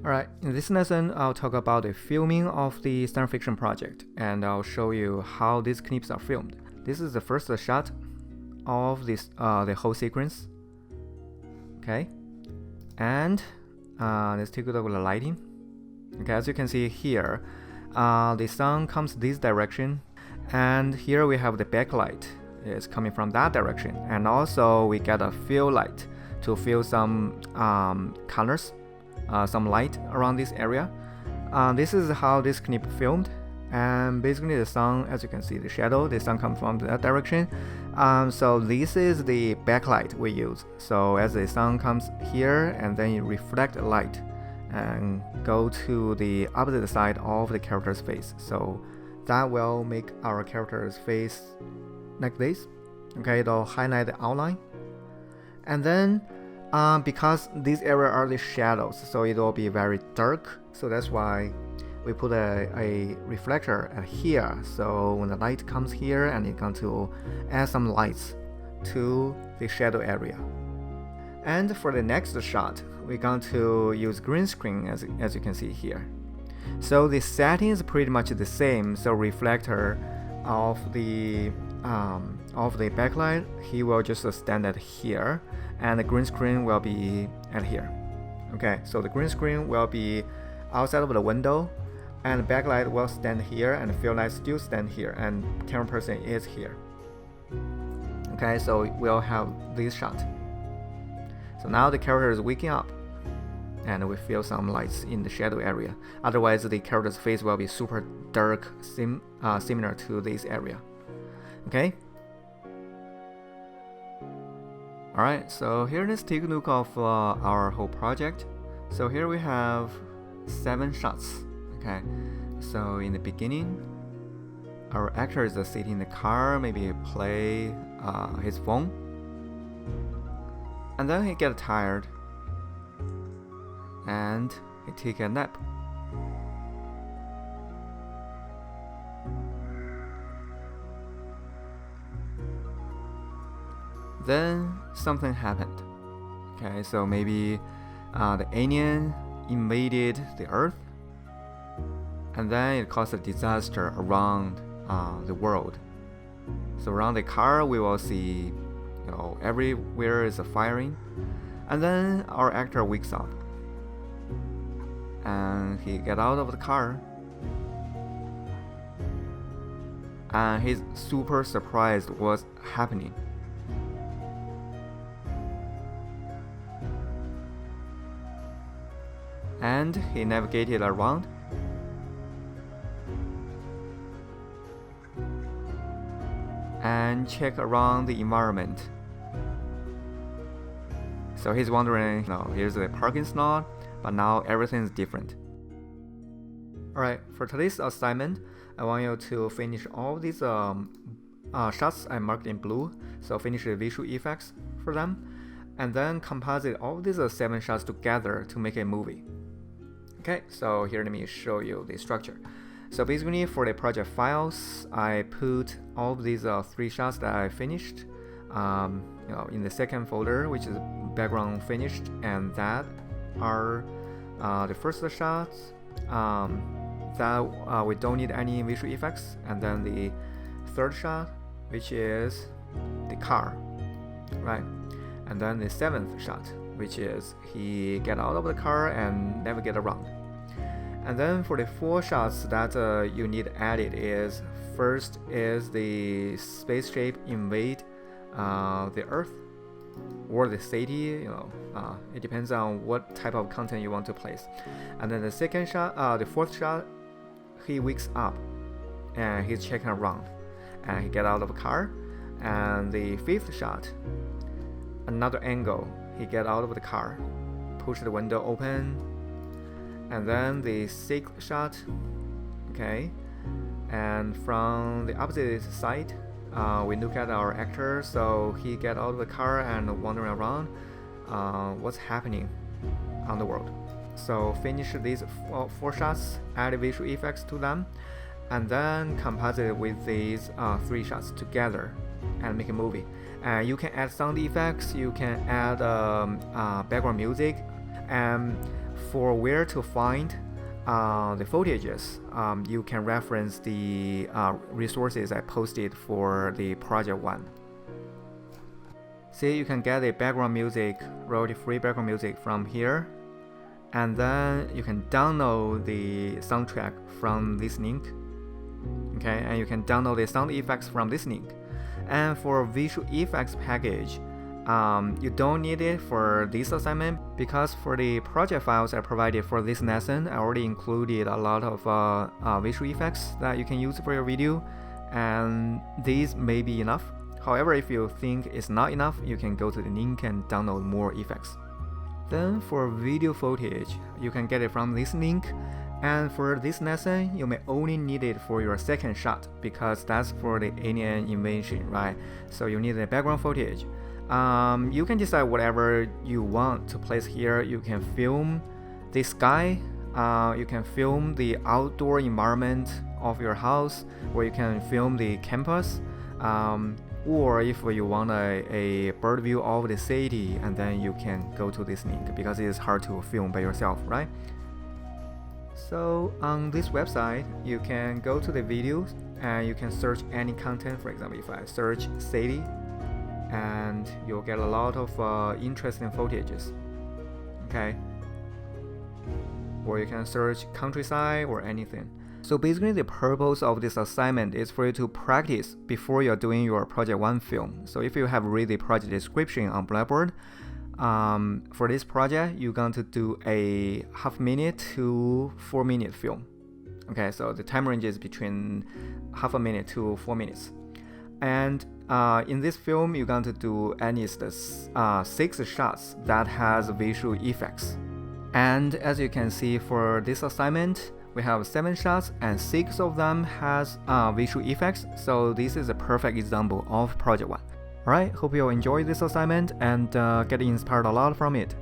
Alright, in this lesson, I'll talk about the filming of the science fiction project, and I'll show you how these clips are filmed. This is the first shot of the whole sequence. Okay, and let's take a look at the lighting. Okay, as you can see here, the sun comes this direction, and here we have the backlight. It's coming from that direction, and also we get a fill light to fill some colors. Some light around this area. This is how this clip filmed, and basically the sun, as you can see, the shadow, the sun comes from that direction. So this is the backlight we use. So as the sun comes here, and then you reflect the light and go to the opposite side of the character's face. So that will make our character's face like this. Okay, it'll highlight the outline, and then because these areas are the shadows, so it will be very dark. So that's why we put a reflector here. So when the light comes here, and you're going to add some lights to the shadow area. And for the next shot, we're going to use green screen as you can see here. So the setting is pretty much the same. So reflector of the backlight, he will just stand at here, and the green screen will be at here. Okay, so the green screen will be outside of the window, and the backlight will stand here, and the fill light still stand here, and camera person is here. Okay, so we'll have this shot. So now the character is waking up, and we feel some lights in the shadow area. Otherwise, the character's face will be super dark, similar to this area. Okay. Alright, so here let's take a look of our whole project. So here we have 7 shots. Okay, so in the beginning, our actor is sitting in the car, maybe play his phone, and then he gets tired and he take a nap. Then something happened. Okay, so maybe the alien invaded the Earth, and then it caused a disaster around the world. So around the car, we will see, everywhere is a firing, and then our actor wakes up, and he get out of the car, and he's super surprised what's happening. And he navigated around, and checked around the environment. So he's wondering, here's the parking slot, but now everything is different. Alright, for today's assignment, I want you to finish all these shots I marked in blue. So finish the visual effects for them, and then composite all these 7 shots together to make a movie. Okay, so here let me show you the structure. So basically for the project files, I put all of these 3 shots that I finished in the second folder, which is background finished, and that are the first shots that we don't need any visual effects, and then the third shot, which is the car, right? And then the 7th shot, which is he get out of the car and navigate around. And then for the 4 shots that you need added is, first is the spaceship invade the Earth or the city, it depends on what type of content you want to place. And then the second shot, the 4th shot, he wakes up and he's checking around and he get out of the car. And the 5th shot, another angle, he get out of the car, push the window open. And then the 6th shot, okay, and from the opposite side, we look at our actor. So he get out of the car and wandering around what's happening on the world. So finish these 4 shots, add visual effects to them, and then composite it with these 3 shots together and make a movie. You can add sound effects, you can add background music, and for where to find the footages, you can reference the resources I posted for the project 1. See, you can get the background music, royalty-free background music from here, and then you can download the soundtrack from this link. Okay, and you can download the sound effects from this link. And for visual effects package, you don't need it for this assignment because for the project files I provided for this lesson, I already included a lot of visual effects that you can use for your video, and these may be enough. However, if you think it's not enough, you can go to the link and download more effects. Then for video footage, you can get it from this link. And for this lesson, you may only need it for your second shot because that's for the alien invasion, right? So you need the background footage. You can decide whatever you want to place here. You can film the sky, you can film the outdoor environment of your house, or you can film the campus, or if you want a bird view of the city, and then you can go to this link because it is hard to film by yourself, right? So on this website, you can go to the videos and you can search any content. For example, if I search city, and you'll get a lot of interesting footages, okay? Or you can search countryside or anything. So basically the purpose of this assignment is for you to practice before you're doing your project 1 film. So if you have read the project description on Blackboard, for this project you're going to do a half minute to 4 minute film. Okay, so the time range is between half a minute to 4 minutes. And in this film, you're going to do at least 6 shots that has visual effects. And as you can see for this assignment, we have 7 shots and 6 of them has visual effects. So this is a perfect example of project 1. Alright, hope you enjoyed this assignment and get inspired a lot from it.